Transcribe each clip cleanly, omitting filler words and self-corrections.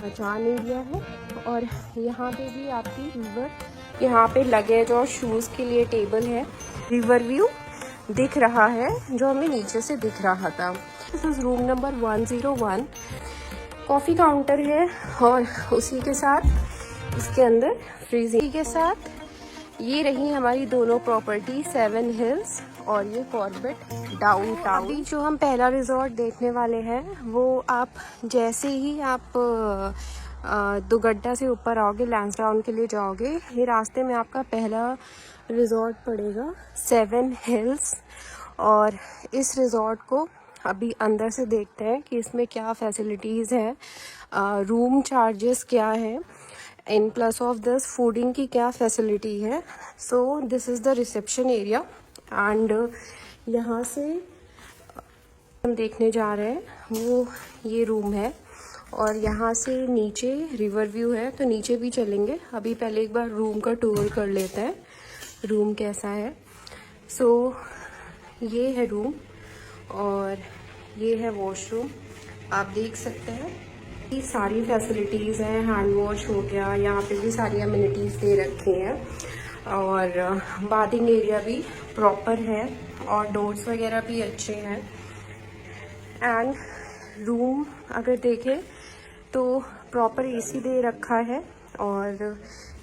मचान एरिया है। और यहाँ पे भी आपकी रिवर, यहाँ पे लगेज और शूज़ के लिए टेबल है। रिवर व्यू दिख रहा है जो हमें नीचे से दिख रहा था। This is room number 101। Coffee counter है और उसी के साथ इसके अंदर फ्रीजिंग के साथ ये रही हमारी दोनों प्रॉपर्टी, 7 हिल्स और ये कॉर्बेट डाउनटाउन। अभी जो हम पहला रिजॉर्ट देखने वाले हैं वो आप जैसे ही आप दुगड्डा से ऊपर आओगे, लैंसडाउन के लिए जाओगे, ये रास्ते में आपका पहला रिजॉर्ट पड़ेगा, 7 हिल्स। और इस रिजॉर्ट को अभी अंदर से देखते हैं कि इसमें क्या फैसिलिटीज़ हैं, रूम चार्जेस क्या है, in plus of this fooding की क्या फैसिलिटी है। So this is the reception area and यहाँ से हम देखने जा रहे हैं वो ये रूम है और यहाँ से नीचे रिवर व्यू है, तो नीचे भी चलेंगे। अभी पहले एक बार रूम का टूर कर लेते हैं, रूम कैसा है। सो ये है रूम और ये है वॉशरूम, आप देख सकते हैं। ये सारी फैसिलिटीज़ हैं, हैंड वॉश हो गया, यहाँ पे भी सारी अम्यूनिटीज़ दे रखी हैं और बाथिंग एरिया भी प्रॉपर है और डोर्स वगैरह भी अच्छे हैं। एंड रूम अगर देखें तो प्रॉपर एसी दे रखा है और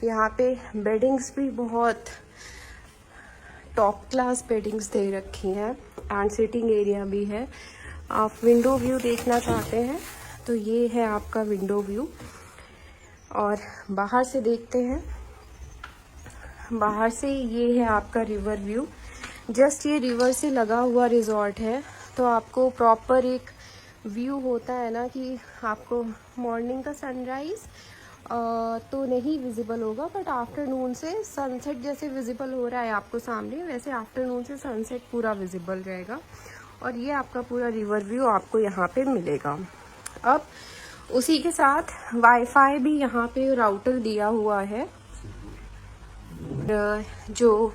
यहाँ पे बेडिंग्स भी बहुत टॉप क्लास बेडिंग्स दे रखी हैं एंड सिटिंग एरिया भी है। आप विंडो व्यू देखना चाहते हैं तो ये है आपका विंडो व्यू और बाहर से देखते हैं। बाहर से ये है आपका रिवर व्यू। जस्ट ये रिवर से लगा हुआ रिजॉर्ट है तो आपको प्रॉपर एक व्यू होता है ना कि आपको मॉर्निंग का सनराइज़ तो नहीं विजिबल होगा, बट आफ्टरनून से सनसेट जैसे विजिबल हो रहा है आपको सामने, वैसे आफ्टरनून से सनसेट पूरा विजिबल रहेगा और ये आपका पूरा रिवर व्यू आपको यहाँ पे मिलेगा। अब उसी के साथ वाईफाई भी यहाँ पे राउटर दिया हुआ है। जो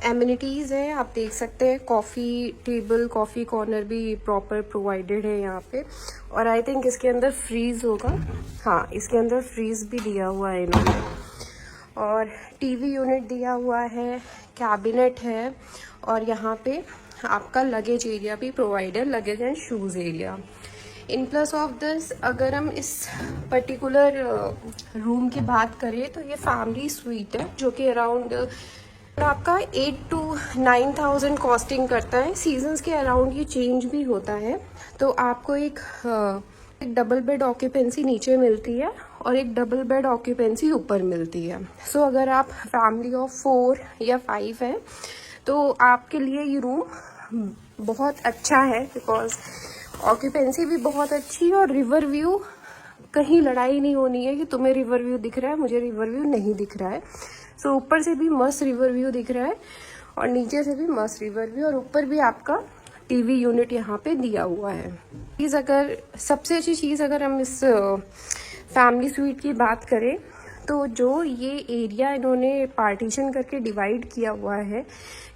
एमिनिटीज़ है आप देख सकते हैं, कॉफ़ी टेबल, कॉफ़ी कॉर्नर भी प्रॉपर प्रोवाइडेड है यहाँ पे। और आई थिंक इसके अंदर फ्रीज़ होगा, हाँ इसके अंदर फ्रीज़ भी दिया हुआ है इन्होंने। और टीवी यूनिट दिया हुआ है, कैबिनेट है और यहाँ पे आपका लगेज एरिया भी provided, luggage and shoes area. In plus of this अगर हम इस पर्टिकुलर रूम की बात करें तो ये फैमिली स्वीट है जो कि अराउंड आपका 8 to 9,000 कॉस्टिंग करता है। सीजन्स के अराउंड ये चेंज भी होता है। तो आपको एक डबल बेड ऑक्यूपेंसी नीचे मिलती है और एक डबल बेड ऑक्यूपेंसी ऊपर मिलती है। सो अगर आप फैमिली ऑफ 4 या 5 हैं तो आपके लिए ये रूम बहुत अच्छा है, बिकॉज ऑक्यूपेंसी भी बहुत अच्छी है और रिवर व्यू, कहीं लड़ाई नहीं होनी है कि तुम्हें रिवर व्यू दिख रहा है, मुझे रिवर व्यू नहीं दिख रहा है। सो ऊपर से भी मस्त रिवर व्यू दिख रहा है और नीचे से भी मस्त रिवर व्यू और ऊपर भी आपका टीवी यूनिट यहाँ पे दिया हुआ है। चीज़ अगर सबसे अच्छी चीज़ अगर हम इस फैमिली स्वीट की बात करें तो जो ये एरिया इन्होंने पार्टीशन करके डिवाइड किया हुआ है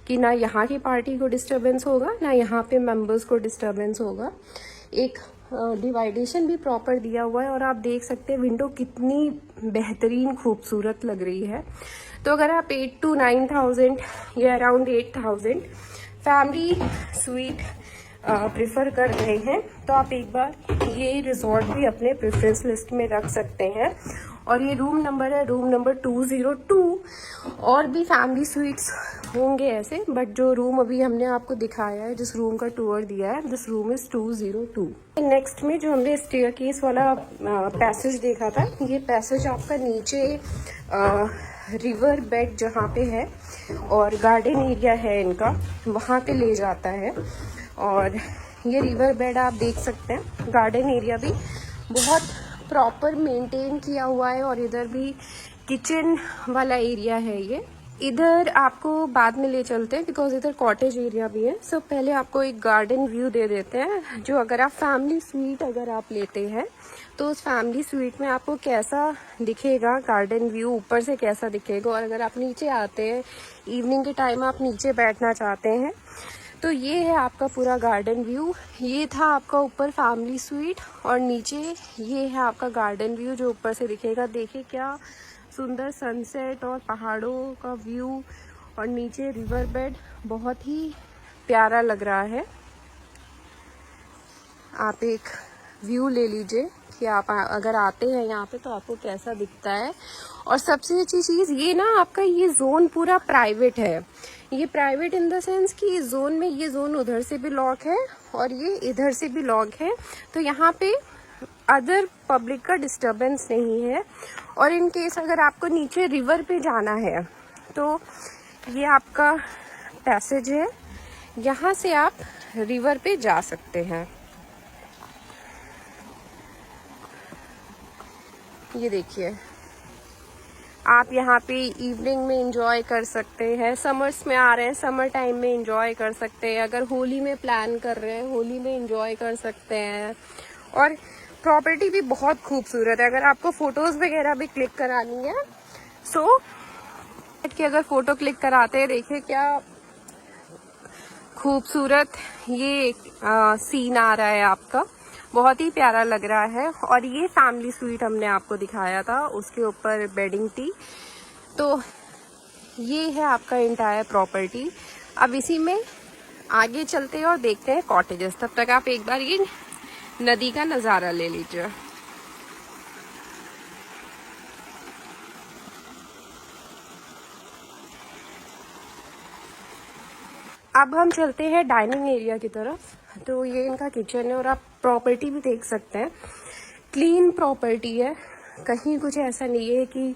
कि ना यहाँ की पार्टी को डिस्टर्बेंस होगा ना यहाँ पे मेंबर्स को डिस्टर्बेंस होगा। एक डिवाइडेशन भी प्रॉपर दिया हुआ है और आप देख सकते हैं विंडो कितनी बेहतरीन खूबसूरत लग रही है। तो अगर आप 8 to 9,000 या अराउंड 8,000 फैमिली स्वीट प्रेफर कर रहे हैं तो आप एक बार ये रिजॉर्ट भी अपने प्रेफरेंस लिस्ट में रख सकते हैं। और ये रूम नंबर है, रूम नंबर 202। और भी फैमिली स्वीट्स होंगे ऐसे, बट जो रूम अभी हमने आपको दिखाया है, जिस रूम का टूर दिया है, दिस रूम इज 202। नेक्स्ट में जो हमने स्टेयरकेस वाला पैसेज देखा था, ये पैसेज आपका नीचे रिवर बेड जहाँ पे है और गार्डन एरिया है इनका, वहाँ पे ले जाता है। और ये रिवर बेड आप देख सकते हैं, गार्डन एरिया भी बहुत प्रॉपर मेंटेन किया हुआ है और इधर भी किचन वाला एरिया है। ये इधर आपको बाद में ले चलते हैं बिकॉज इधर कॉटेज एरिया भी है। सो पहले आपको एक गार्डन व्यू दे देते हैं, जो अगर आप फैमिली स्वीट अगर आप लेते हैं तो उस फैमिली स्वीट में आपको कैसा दिखेगा गार्डन व्यू, ऊपर से कैसा दिखेगा। और अगर आप नीचे आते हैं, इवनिंग के टाइम आप नीचे बैठना चाहते हैं तो ये है आपका पूरा गार्डन व्यू। ये था आपका ऊपर फैमिली स्वीट और नीचे ये है आपका गार्डन व्यू जो ऊपर से दिखेगा। देखिए क्या सुंदर सनसेट और पहाड़ों का व्यू और नीचे रिवर बेड, बहुत ही प्यारा लग रहा है। आप एक व्यू ले लीजिए कि आप अगर आते हैं यहाँ पे तो आपको कैसा दिखता है। और सबसे अच्छी चीज़ ये ना, आपका ये जोन पूरा प्राइवेट है। ये प्राइवेट इन द सेंस कि इस जोन में ये जोन उधर से भी लॉक है और ये इधर से भी लॉक है, तो यहाँ पे अदर पब्लिक का डिस्टरबेंस नहीं है। और इन केस अगर आपको नीचे रिवर पे जाना है तो ये आपका पैसेज है, यहाँ से आप रिवर पे जा सकते हैं। ये देखिए, आप यहाँ पे इवनिंग में एंजॉय कर सकते हैं। समर्स में आ रहे हैं, समर टाइम में एंजॉय कर सकते हैं। अगर होली में प्लान कर रहे हैं, होली में एंजॉय कर सकते हैं। और प्रॉपर्टी भी बहुत खूबसूरत है। अगर आपको फोटोज वगैरह भी क्लिक करानी है सो कि अगर फोटो क्लिक कराते हैं, देखिए क्या खूबसूरत ये सीन आ रहा है आपका, बहुत ही प्यारा लग रहा है। और ये फैमिली स्वीट हमने आपको दिखाया था, उसके ऊपर बेडिंग थी। तो ये है आपका एंटायर प्रॉपर्टी। अब इसी में आगे चलते हैं और देखते हैं कॉटेजेस। तब तक आप एक बार ये नदी का नज़ारा ले लीजिए। अब हम चलते हैं डाइनिंग एरिया की तरफ। तो ये इनका किचन है और आप प्रॉपर्टी भी देख सकते हैं। क्लीन प्रॉपर्टी है, कहीं कुछ ऐसा नहीं है कि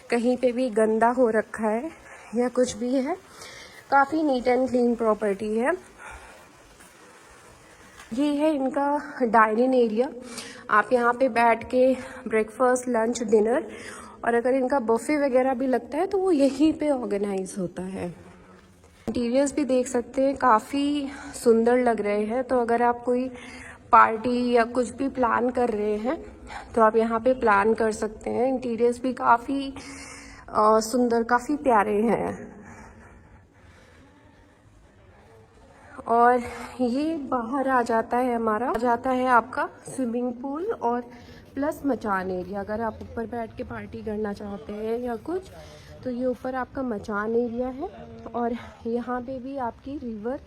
कहीं पे भी गंदा हो रखा है या कुछ भी है। काफ़ी नीट एंड क्लीन प्रॉपर्टी है। ये है इनका डाइनिंग एरिया। आप यहाँ पे बैठ के ब्रेकफास्ट, लंच, डिनर, और अगर इनका बफे वगैरह भी लगता है तो वो यहीं पे ऑर्गेनाइज होता है। इंटीरियर्स भी देख सकते हैं, काफ़ी सुंदर लग रहे हैं। तो अगर आप कोई पार्टी या कुछ भी प्लान कर रहे हैं तो आप यहाँ पे प्लान कर सकते हैं। इंटीरियर्स भी काफ़ी सुंदर, काफ़ी प्यारे हैं। और ये बाहर आ जाता है हमारा, आ जाता है आपका स्विमिंग पूल और प्लस मचान एरिया। अगर आप ऊपर बैठ के पार्टी करना चाहते हैं या कुछ, तो ये ऊपर आपका मचान एरिया है। और यहाँ पे भी आपकी रिवर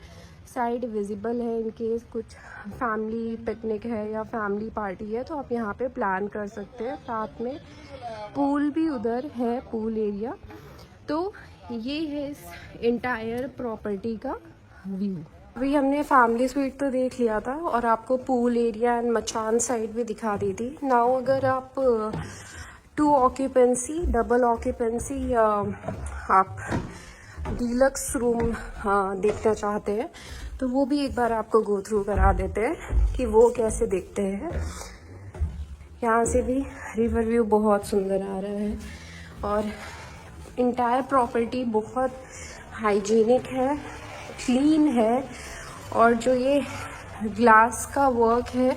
साइड विजिबल है। इन केस कुछ फैमिली पिकनिक है या फैमिली पार्टी है तो आप यहाँ पे प्लान कर सकते हैं। साथ में पूल भी उधर है, पूल एरिया। तो ये है इस एंटायर प्रॉपर्टी का व्यू। अभी हमने फैमिली स्वीट तो देख लिया था और आपको पूल एरिया एंड मचान साइड भी दिखा दी थी। नाउ अगर आप 2 ऑक्यूपेंसी, डबल ऑक्यूपेंसी या आप डीलक्स रूम देखना चाहते हैं तो वो भी एक बार आपको गो थ्रू करा देते हैं कि वो कैसे दिखते हैं। यहाँ से भी रिवर व्यू बहुत सुंदर आ रहा है और इंटायर प्रॉपर्टी बहुत हाइजीनिक है, क्लीन है। और जो ये ग्लास का वर्क है,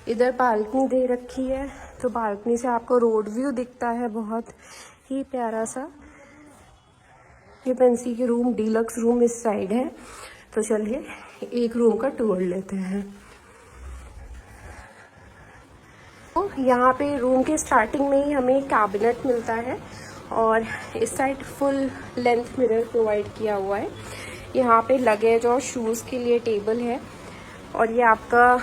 इधर बालकनी दे रखी है तो बालकनी से आपको रोड व्यू दिखता है, बहुत ही प्यारा सा। ऑक्यूपेंसी के रूम, डीलक्स रूम इस साइड है। तो चलिए एक रूम का टूर लेते हैं। तो यहाँ पे रूम के स्टार्टिंग में ही हमें कैबिनेट मिलता है और इस side full length mirror provide किया हुआ है। यहाँ पे लगेज और शूज़ के लिए टेबल है और ये आपका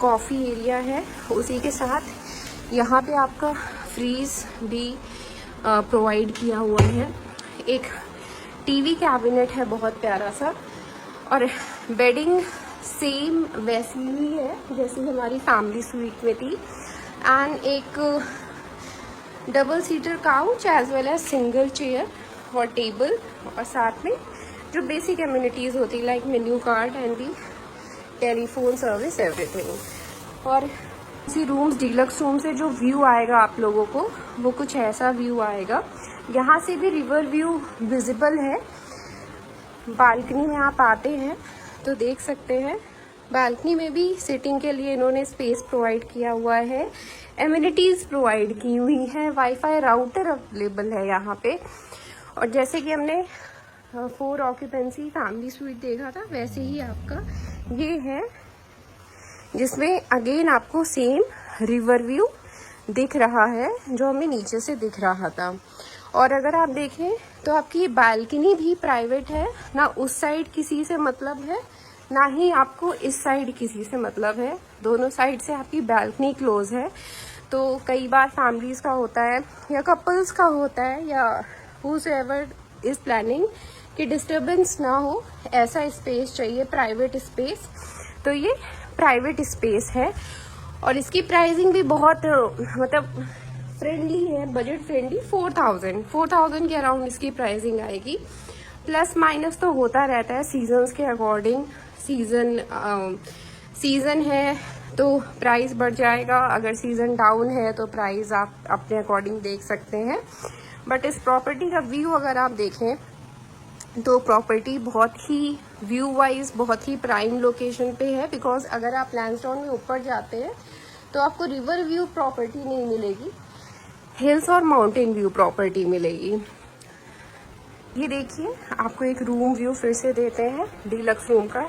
कॉफ़ी एरिया है। उसी के साथ यहाँ पे आपका फ्रीज भी प्रोवाइड किया हुआ है। एक टीवी कैबिनेट है बहुत प्यारा सा और बेडिंग सेम वैसी ही है जैसी हमारी फैमिली स्वीट में थी। एंड एक double seater couch as well as single chair और टेबल और साथ में जो बेसिक एमिनिटीज़ होती like menu card and the telephone service, everything. और इसी रूम्स, डीलक्स रूम से जो व्यू आएगा आप लोगों को वो कुछ ऐसा व्यू आएगा। यहाँ से भी रिवर व्यू विजिबल है। बालकनी में आप आते हैं तो देख सकते हैं, बालकनी में भी सिटिंग के लिए इन्होंने स्पेस प्रोवाइड किया हुआ है, एमिनिटीज़ प्रोवाइड की हुई है, वाईफाई राउटर अवेलेबल है यहाँ पे। और जैसे कि हमने 4 ऑक्यूपेंसी फैमिली स्वीट देखा था, वैसे ही आपका ये है, जिसमें अगेन आपको सेम रिवर व्यू दिख रहा है जो हमें नीचे से दिख रहा था। और अगर आप देखें तो आपकी बालकनी भी प्राइवेट है, ना उस साइड किसी से मतलब है, ना ही आपको इस साइड किसी से मतलब है। दोनों साइड से आपकी बालकनी क्लोज है। तो कई बार फैमिलीज का होता है या कपल्स का होता है या हूएवर इज प्लानिंग कि डिस्टर्बेंस ना हो, ऐसा स्पेस चाहिए, प्राइवेट स्पेस। तो ये प्राइवेट स्पेस है और इसकी प्राइसिंग भी बहुत मतलब फ्रेंडली है, बजट फ्रेंडली। 4000 के अराउंड इसकी प्राइसिंग आएगी। प्लस माइनस तो होता रहता है सीजन्स के अकॉर्डिंग। सीजन है तो प्राइस बढ़ जाएगा, अगर सीजन डाउन है तो प्राइस आप अपने अकॉर्डिंग देख सकते हैं। बट इस प्रॉपर्टी का व्यू अगर आप देखें तो प्रॉपर्टी बहुत ही व्यू वाइज बहुत ही प्राइम लोकेशन पे है। बिकॉज अगर आप लैंसडाउन में ऊपर जाते हैं तो आपको रिवर व्यू प्रॉपर्टी नहीं मिलेगी, हिल्स और माउंटेन व्यू प्रॉपर्टी मिलेगी। ये देखिए, आपको एक रूम व्यू फिर से देते हैं डीलक्स रूम का।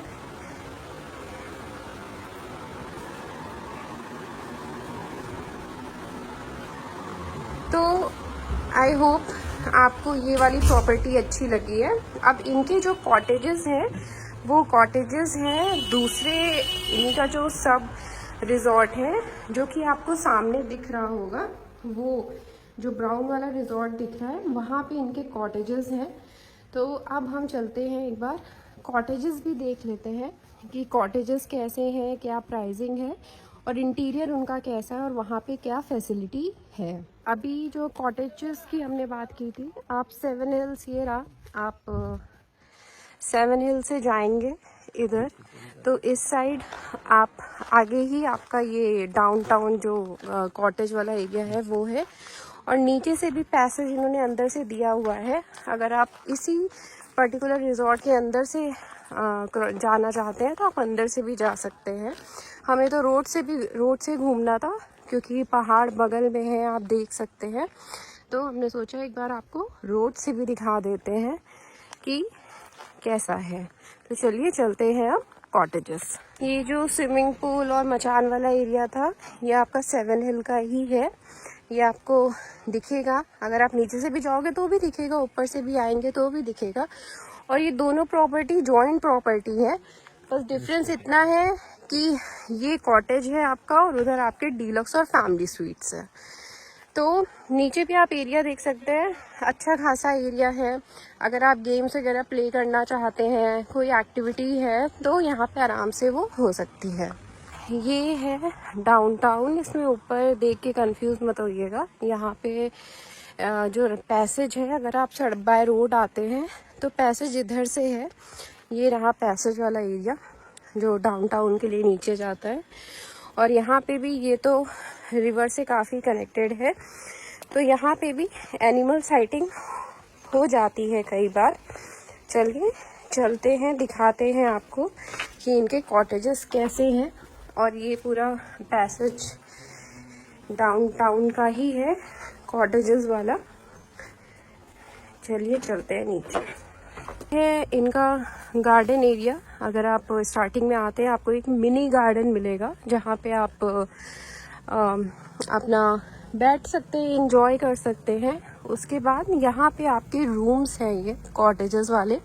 तो आई होप आपको ये वाली प्रॉपर्टी अच्छी लगी है। अब इनके जो कॉटेजेस हैं वो कॉटेजेस हैं दूसरे, इनका जो सब रिजॉर्ट है जो कि आपको सामने दिख रहा होगा, वो जो ब्राउन वाला रिजॉर्ट दिख रहा है वहाँ पे इनके कॉटेजेस हैं। तो अब हम चलते हैं एक बार कॉटेजेस भी देख लेते हैं कि कॉटेजेस कैसे हैं, क्या प्राइसिंग है और इंटीरियर उनका कैसा है और वहाँ पे क्या फैसिलिटी है। अभी जो कॉटेजेस की हमने बात की थी, आप 7 हिल्स, ये रहा, आप 7 हिल से जाएंगे इधर तो इस साइड आप आगे ही आपका ये डाउनटाउन जो कॉटेज वाला एरिया है वो है। और नीचे से भी पैसेज इन्होंने अंदर से दिया हुआ है। अगर आप इसी पर्टिकुलर रिजॉर्ट के अंदर से जाना चाहते हैं तो आप अंदर से भी जा सकते हैं। हमें तो रोड से घूमना था क्योंकि पहाड़ बगल में है, आप देख सकते हैं। तो हमने सोचा एक बार आपको रोड से भी दिखा देते हैं कि कैसा है। तो चलिए चलते हैं अब कॉटेजेस। ये जो स्विमिंग पूल और मचान वाला एरिया था ये आपका 7 हिल का ही है। ये आपको दिखेगा, अगर आप नीचे से भी जाओगे तो भी दिखेगा, ऊपर से भी आएंगे तो भी दिखेगा। और ये दोनों प्रॉपर्टी जॉइंट प्रॉपर्टी है, बस डिफरेंस इतना है कि ये कॉटेज है आपका और उधर आपके डीलक्स और फैमिली स्वीट्स है। तो नीचे भी आप एरिया देख सकते हैं, अच्छा खासा एरिया है। अगर आप गेम्स वगैरह प्ले करना चाहते हैं, कोई एक्टिविटी है तो यहाँ पे आराम से वो हो सकती है। ये है डाउनटाउन, इसमें ऊपर देख के कंफ्यूज मत होइएगा। यहाँ पे जो पैसेज है, अगर आप सड़क बाय रोड आते हैं तो पैसेज इधर से है। ये रहा पैसेज वाला एरिया जो डाउनटाउन के लिए नीचे जाता है। और यहाँ पे भी ये तो रिवर से काफ़ी कनेक्टेड है, तो यहाँ पे भी एनिमल साइटिंग हो जाती है कई बार। चलिए चलते हैं, दिखाते हैं आपको कि इनके कॉटेजेस कैसे हैं। और ये पूरा पैसेज डाउनटाउन का ही है, कॉटेजेस वाला। चलिए चलते हैं नीचे। है इनका गार्डन एरिया। अगर आप स्टार्टिंग में आते हैं आपको एक मिनी गार्डन मिलेगा जहाँ पे आप अपना बैठ सकते हैं, एंजॉय कर सकते हैं। उसके बाद यहाँ पे आपके रूम्स हैं, ये कॉटेजेस वाले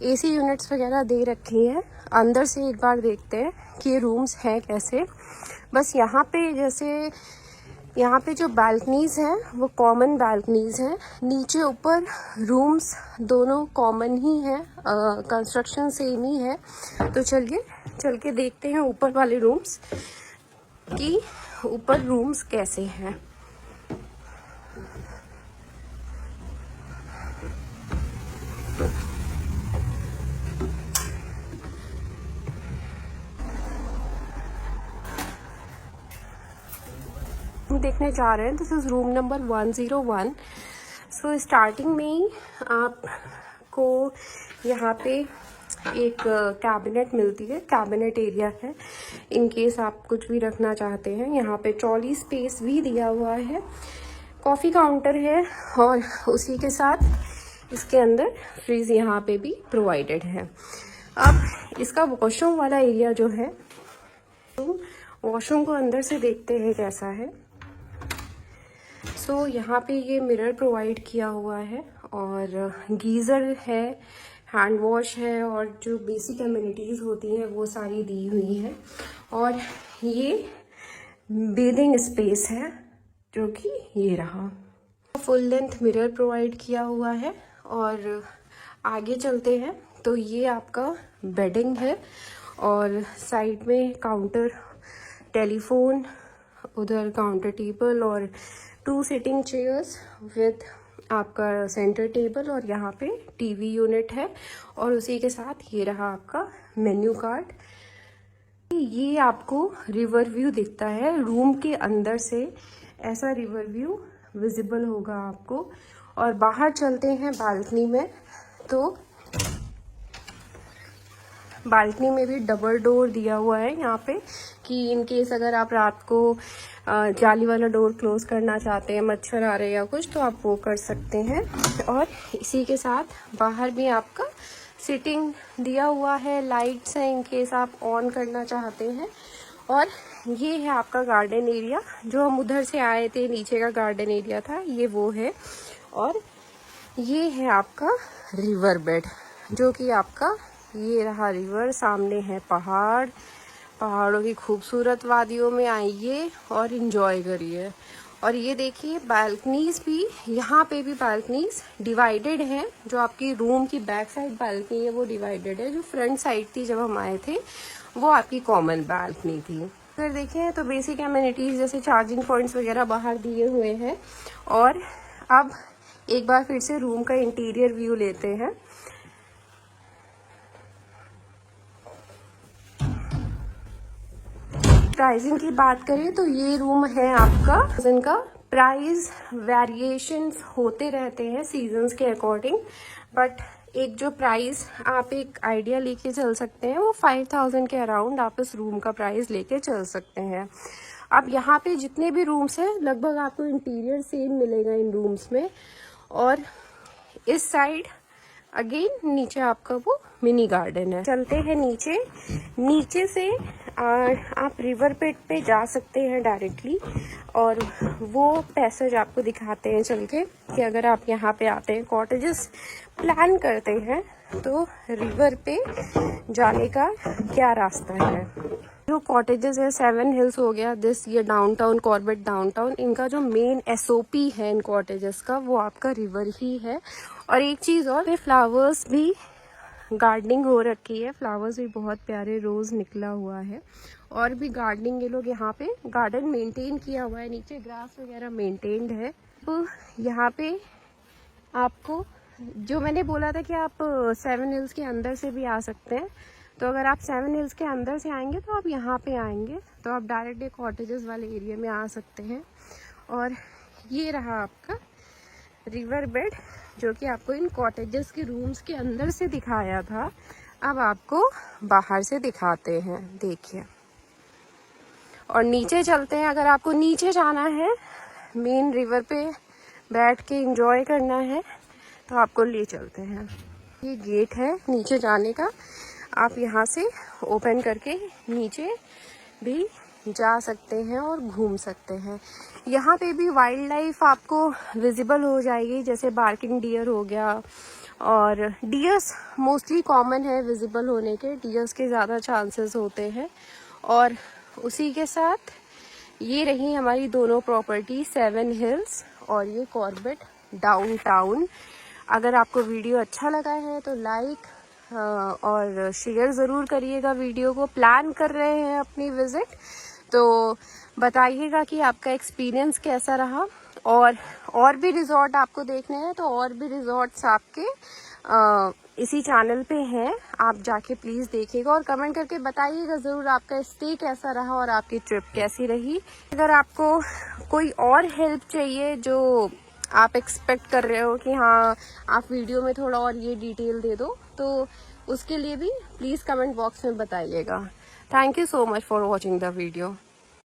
एसी यूनिट्स वगैरह दे रखी हैं। अंदर से एक बार देखते हैं कि ये रूम्स हैं कैसे। बस यहाँ पे जैसे यहाँ पे जो बालकनीज़ हैं वो कॉमन बालकनीज़ हैं, नीचे ऊपर रूम्स दोनों कॉमन ही हैं, कंस्ट्रक्शन सेम ही है। तो चलिए चल के देखते हैं ऊपर वाले रूम्स कि ऊपर रूम्स कैसे हैं। देखने जा रहे हैं, this is room number 101। So starting में ही आपको यहाँ पे एक कैबिनेट मिलती है, कैबिनेट एरिया है इन केस आप कुछ भी रखना चाहते हैं। यहाँ पे ट्रॉली स्पेस भी दिया हुआ है, कॉफ़ी काउंटर है और उसी के साथ इसके अंदर फ्रीज यहाँ पे भी प्रोवाइडेड है। अब इसका वॉशरूम वाला एरिया जो है, तो वॉशरूम को अंदर से देखते हैं कैसा है। सो यहाँ पे ये मिरर प्रोवाइड किया हुआ है और गीज़र है, हैंड वॉश है और जो बेसिक एमिनिटीज़ होती हैं वो सारी दी हुई हैं। और ये बेदिंग स्पेस है जो कि ये रहा। फुल लेंथ मिरर प्रोवाइड किया हुआ है। और आगे चलते हैं तो ये आपका बेडिंग है और साइड में काउंटर, टेलीफोन, उधर काउंटर टेबल और 2 सिटिंग चेयर्स विद आपका सेंटर टेबल और यहाँ पे टीवी यूनिट है। और उसी के साथ ये रहा आपका मेन्यू कार्ड। ये आपको रिवर व्यू दिखता है रूम के अंदर से, ऐसा रिवर व्यू विजिबल होगा आपको। और बाहर चलते हैं बालकनी में, तो बालकनी में भी डबल डोर दिया हुआ है यहाँ पे कि इन केस अगर आप रात को जाली वाला डोर क्लोज करना चाहते हैं, मच्छर आ रहे या कुछ, तो आप वो कर सकते हैं। और इसी के साथ बाहर भी आपका सिटिंग दिया हुआ है, लाइट्स हैं इन केस आप ऑन करना चाहते हैं। और ये है आपका गार्डन एरिया, जो हम उधर से आए थे नीचे का गार्डन एरिया था, ये वो है। और ये है आपका रिवर बेड, जो कि आपका ये रहा रिवर, सामने है पहाड़, पहाड़ों की खूबसूरत वादियों में आइए और एंजॉय करिए। और ये देखिए बालकनीज भी, यहाँ पे भी बालकनीज डिवाइडेड हैं। जो आपकी रूम की बैक साइड बालकनी है वो डिवाइडेड है, जो फ्रंट साइड थी जब हम आए थे वो आपकी कॉमन बालकनी थी। अगर देखें तो बेसिक एमिनिटीज जैसे चार्जिंग पॉइंट्स वगैरह बाहर दिए हुए हैं। और अब एक बार फिर से रूम का इंटीरियर व्यू लेते हैं। प्राइसिंग की बात करें तो ये रूम है आपका, जिनका प्राइस वेरिएशंस होते रहते हैं सीजन्स के अकॉर्डिंग, बट एक जो प्राइस आप एक आइडिया लेके चल सकते हैं वो 5000 के अराउंड आप इस रूम का प्राइस लेके चल सकते हैं। अब यहाँ पे जितने भी रूम्स हैं लगभग आपको इंटीरियर सेम मिलेगा इन रूम्स में। और इस साइड अगेन नीचे आपका वो मिनी गार्डन है। चलते हैं नीचे, नीचे से आप रिवर बेड पे जा सकते हैं डायरेक्टली। और वो पैसेज आपको दिखाते हैं चल के कि अगर आप यहाँ पे आते हैं, कॉटेजेस प्लान करते हैं, तो रिवर पे जाने का क्या रास्ता है। जो कॉटेजेस है 7 हिल्स हो गया, ये डाउनटाउन कॉर्बेट डाउनटाउन, इनका जो मेन एसओपी है इन कॉटेजेस का वो आपका रिवर ही है। और एक चीज और, फ्लावर्स भी गार्डनिंग हो रखी है, फ्लावर्स भी बहुत प्यारे, रोज निकला हुआ है। और भी गार्डनिंग ये लोग यहाँ पे गार्डन मेंटेन किया हुआ है, नीचे ग्रास वगैरह मेंटेन्ड है। तो यहाँ पे आपको जो मैंने बोला था कि आप 7 हिल्स के अंदर से भी आ सकते हैं, तो अगर आप 7 हिल्स के अंदर से आएंगे तो आप यहाँ पे आएंगे तो आप डायरेक्ट कॉटेजेस वाले एरिया में आ सकते हैं। और ये रहा आपका रिवर बेड, जो कि आपको इन कॉटेजेस के रूम्स के अंदर से दिखाया था, अब आपको बाहर से दिखाते हैं, देखिए। और नीचे चलते हैं, अगर आपको नीचे जाना है, मेन रिवर पे बैठ के एंजॉय करना है, तो आपको ले चलते हैं। ये गेट है नीचे जाने का, आप यहाँ से ओपन करके नीचे भी जा सकते हैं और घूम सकते हैं। यहाँ पे भी वाइल्ड लाइफ आपको विजिबल हो जाएगी, जैसे बार्किंग डियर हो गया, और डियर्स मोस्टली कॉमन है विजिबल होने के, डियर्स के ज़्यादा चांसेस होते हैं। और उसी के साथ ये रही हमारी दोनों प्रॉपर्टी, 7 हिल्स और ये कॉर्बेट डाउनटाउन। अगर आपको वीडियो अच्छा लगा है तो लाइक और शेयर ज़रूर करिएगा वीडियो को। प्लान कर रहे हैं अपनी विज़िट, तो बताइएगा कि आपका एक्सपीरियंस कैसा रहा। और भी रिजॉर्ट आपको देखने हैं तो और भी रिजॉर्ट्स आपके इसी चैनल पे हैं, आप जाके प्लीज़ देखिएगा और कमेंट करके बताइएगा ज़रूर आपका स्टे कैसा रहा और आपकी ट्रिप कैसी रही। अगर आपको कोई और हेल्प चाहिए जो आप एक्सपेक्ट कर रहे हो कि हाँ आप वीडियो में थोड़ा और ये डिटेल दे दो, तो उसके लिए भी प्लीज़ कमेंट बॉक्स में बताइएगा। Thank you so much for watching the video.